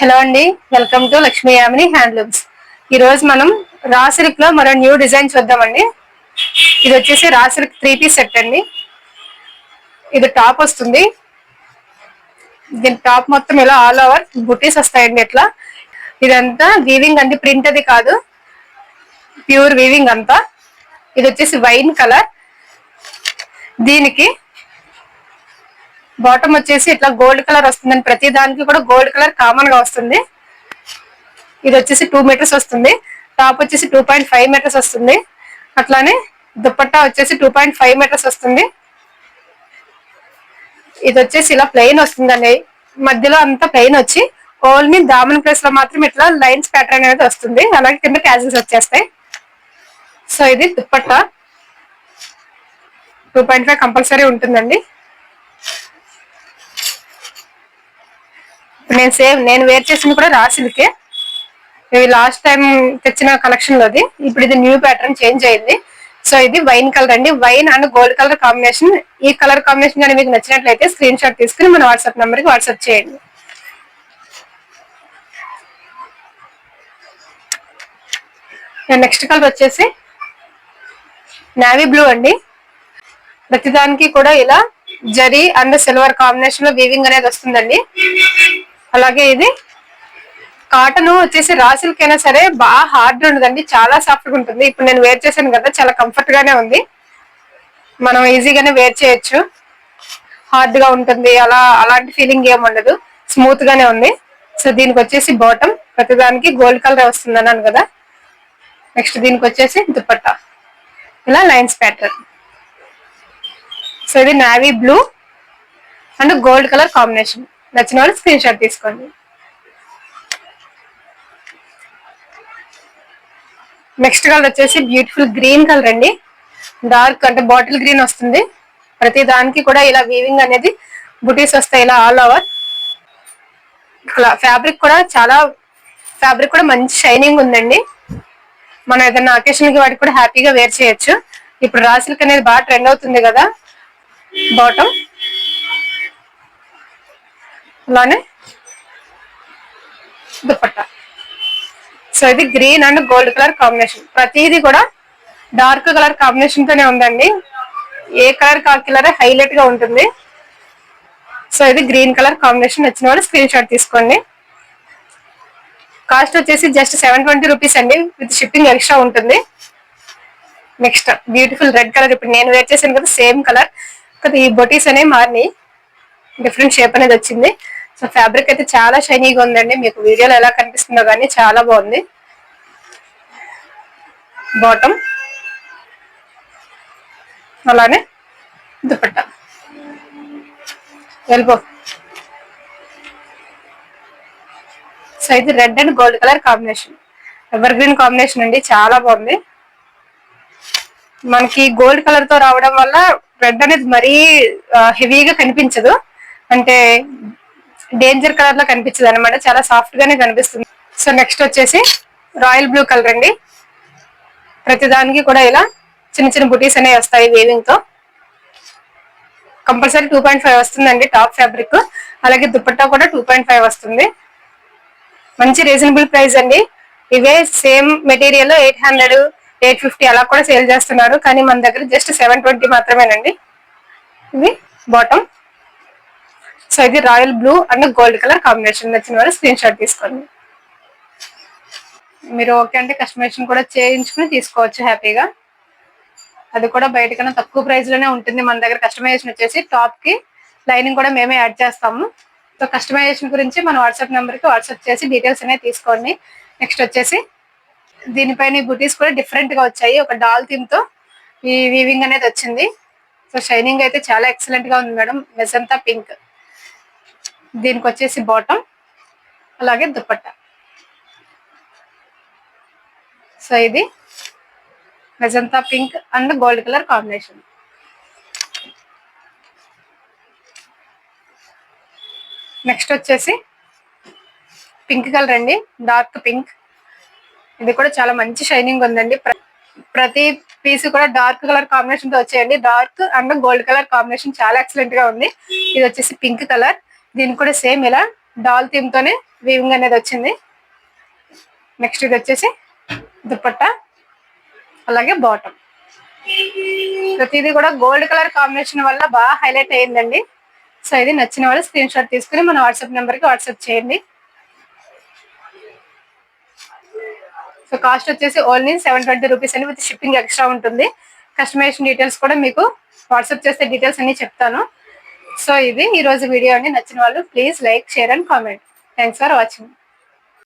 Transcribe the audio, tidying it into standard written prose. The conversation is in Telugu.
హలో అండి, welcome to Lakshmi Yamini handlooms. ఈ రోజు మనం రా సిల్క్ లో మరో న్యూ డిజైన్ చూద్దామండి. ఇది వచ్చేసి రా సిల్క్ 3 పీస్ సెట్ అండి. ఇది టాప్ వస్తుంది. దీని టాప్ మొత్తం ఇలా ఆల్ ఓవర్ బుటీస్ వస్తాయండి. ఇట్లా ఇదంతా వీవింగ్ అండి, ప్రింట్ అది కాదు, ప్యూర్ వీవింగ్ అంతా. ఇది వచ్చేసి వైన్ కలర్. దీనికి బాటమ్ వచ్చేసి ఇట్లా గోల్డ్ కలర్ వస్తుందండి. ప్రతి దానికి కూడా గోల్డ్ కలర్ కామన్ గా వస్తుంది. ఇది వచ్చేసి 2 మీటర్స్ వస్తుంది. టాప్ వచ్చేసి 2.5 మీటర్స్ వస్తుంది. అట్లానే దుపట్టా వచ్చేసి 2.5 మీటర్స్ వస్తుంది. ఇది వచ్చేసి ఇలా ప్లెయిన్ వస్తుందండి. మధ్యలో అంతా ప్లెయిన్ వచ్చి ఓన్లీ దామన్ ప్లేస్ లో మాత్రం ఇట్లా లైన్స్ ప్యాటర్న్ అనేది వస్తుంది. అలాగే కింద క్యాజల్స్ వచ్చేస్తాయి. సో ఇది దుపట్టా 2.5 కంపల్సరీ ఉంటుందండి. నేను వేర్ చేసింది కూడా రా సిల్కే. ఇవి లాస్ట్ టైం తెచ్చిన కలెక్షన్ లోది. ఇప్పుడు ఇది న్యూ ప్యాటర్న్ చేంజ్ అయింది. సో ఇది వైన్ కలర్ అండి. Wine and gold colour combination. ఈ కలర్ కాంబినేషన్ కానీ మీకు నచ్చినట్లయితే స్క్రీన్ షాట్ తీసుకుని మన వాట్సాప్ నెంబర్ కి వాట్సాప్ చేయండి. నెక్స్ట్ కలర్ వచ్చేసి నావీ బ్లూ అండి. ప్రతిదానికి కూడా ఇలా జరీ అండ్ సిల్వర్ కాంబినేషన్ లో వీవింగ్ అనేది వస్తుందండి. అలాగే ఇది కాటన్ వచ్చేసి రా సిల్క్ అయినా సరే బాగా హార్డ్ ఉండదండి, చాలా సాఫ్ట్ గా ఉంటుంది. ఇప్పుడు నేను వేర్ చేశాను కదా, చాలా కంఫర్ట్ గానే ఉంది. మనం ఈజీగానే వేర్ చేయొచ్చు. హార్డ్ గా ఉంటుంది అలాంటి ఫీలింగ్ ఏమి ఉండదు, స్మూత్ గానే ఉంది. సో దీనికి వచ్చేసి బాటమ్ ప్రతిదానికి గోల్డ్ కలర్ వస్తుంది అన్నాను కదా. నెక్స్ట్ దీనికి వచ్చేసి దుపట్టా ఇలా లైన్స్ ప్యాటర్న్. సో ఇది navy blue and gold colour combination. నచ్చిన వాళ్ళు స్క్రీన్ షాట్ తీసుకోండి. నెక్స్ట్ కలర్ వచ్చేసి బ్యూటిఫుల్ గ్రీన్ కలర్ అండి. డార్క్ అంటే బాటిల్ గ్రీన్ వస్తుంది. ప్రతి దానికి కూడా ఇలా వీవింగ్ అనేది బుటీస్ వస్తాయి ఇలా ఆల్ ఓవర్. ఫ్యాబ్రిక్ కూడా మంచి షైనింగ్ ఉందండి. మనం ఏదైనా అకేషన్ కి వాటికి కూడా హ్యాపీగా వేర్ చేయొచ్చు. ఇప్పుడు రా సిల్క్ అనేది బాగా ట్రెండ్ అవుతుంది కదా. బాటమ్ అలానే దుపట్టా. సో ఇది green and gold colour combination. ప్రతిదీ కూడా డార్క్ కలర్ కాంబినేషన్ తోనే ఉందండి. ఏ కలర్ కా కలర్ హైలైట్ గా ఉంటుంది. సో ఇది గ్రీన్ కలర్ కాంబినేషన్. నచ్చిన వాళ్ళు స్క్రీన్ షాట్ తీసుకోండి. కాస్ట్ వచ్చేసి జస్ట్ 720 రూపీస్ అండి, విత్ షిప్పింగ్ ఎక్స్ట్రా ఉంటుంది. Next beautiful red colour. ఇప్పుడు నేను వేర్ చేశాను కదా సేమ్ కలర్, కదా ఈ బొటీస్ అనేవి మారినాయి, డిఫరెంట్ షేప్ అనేది వచ్చింది. సో ఫ్యాబ్రిక్ అయితే చాలా షైనీగా ఉందండి. మీకు వీడియోలో ఎలా కనిపిస్తుందో కానీ చాలా బాగుంది. బాటమ్ అలానే దుపట్టా ఎల్బో. సో ఇది red and gold colour combination, ever green combination అండి, చాలా బాగుంది. మనకి గోల్డ్ కలర్ తో రావడం వల్ల రెడ్ అనేది మరీ హెవీగా కనిపించదు, అంటే డేంజర్ కలర్ లో కనిపించదు అనమాట, చాలా సాఫ్ట్ గానే కనిపిస్తుంది. సో నెక్స్ట్ వచ్చేసి రాయల్ బ్లూ కలర్ అండి. ప్రతిదానికి కూడా ఇలా చిన్న చిన్న బుటీస్ అనేవి వస్తాయి వీవింగ్ తో. కంపల్సరీ 2.5 వస్తుందండి టాప్ ఫ్యాబ్రిక్. అలాగే దుపట్టా కూడా 2.5 వస్తుంది. మంచి రీజనబుల్ ప్రైస్ అండి. ఇవే సేమ్ మెటీరియల్ 800, 850 అలా కూడా సేల్ చేస్తున్నారు, కానీ మన దగ్గర జస్ట్ 720 మాత్రమేనండి. ఇది బాటమ్. సో ఇది royal blue and gold colour combination. నచ్చిన వాళ్ళు స్క్రీన్ షాట్ తీసుకోండి. మీరు ఓకే అంటే కస్టమైజేషన్ కూడా చేయించుకుని తీసుకోవచ్చు హ్యాపీగా. అది కూడా బయట కన్నా తక్కువ ప్రైస్ లోనే ఉంటుంది మన దగ్గర. కస్టమైజేషన్ వచ్చేసి టాప్ కి లైనింగ్ కూడా మేమే యాడ్ చేస్తాము. సో కస్టమైజేషన్ గురించి మన వాట్సాప్ నెంబర్ కి వాట్సాప్ చేసి డీటెయిల్స్ అనేవి తీసుకోండి. నెక్స్ట్ వచ్చేసి దీనిపైన బుటీస్ కూడా డిఫరెంట్ గా వచ్చాయి. ఒక డాల్ థీమ్ తో ఈ వీవింగ్ అనేది వచ్చింది. సో షైనింగ్ అయితే చాలా ఎక్సలెంట్ గా ఉంది మేడం. Magenta pink. దీనికి వచ్చేసి బాటమ్ అలాగే దుపట్టా. సో ఇది magenta pink and gold colour combination. Next వచ్చేసి పింక్ కలర్ అండి, డార్క్ పింక్. ఇది కూడా చాలా మంచి షైనింగ్ ఉందండి. ప్రతి పీస్ కూడా డార్క్ కలర్ కాంబినేషన్ తో వచ్చాయండి. Dark and gold colour combination చాలా ఎక్సలెంట్ గా ఉంది. ఇది వచ్చేసి పింక్ కలర్. దీనికి కూడా సేమ్ ఇలా డాల్ థీమ్ తోనే వీవింగ్ అనేది వచ్చింది. నెక్స్ట్ ఇది వచ్చేసి దుపట్టా, అలాగే బాటమ్. ప్రతిదీ కూడా గోల్డ్ కలర్ కాంబినేషన్ వల్ల బాగా హైలైట్ అయ్యిందండి. సో ఇది నచ్చిన వాళ్ళు స్క్రీన్ షాట్ తీసుకుని మన వాట్సాప్ నెంబర్ కి వాట్సాప్ చేయండి. సో కాస్ట్ వచ్చేసి ఓన్లీ 720 రూపీస్ అండి, విత్ షిప్పింగ్ ఎక్స్ట్రా ఉంటుంది. కస్టమైజేషన్ డీటెయిల్స్ కూడా మీకు వాట్సాప్ చేస్తే డీటెయిల్స్ అన్ని చెప్తాను. సో ఇది ఈ రోజు వీడియో అండి. నచ్చిన వాళ్ళు please like, share and comment. Thanks for watching.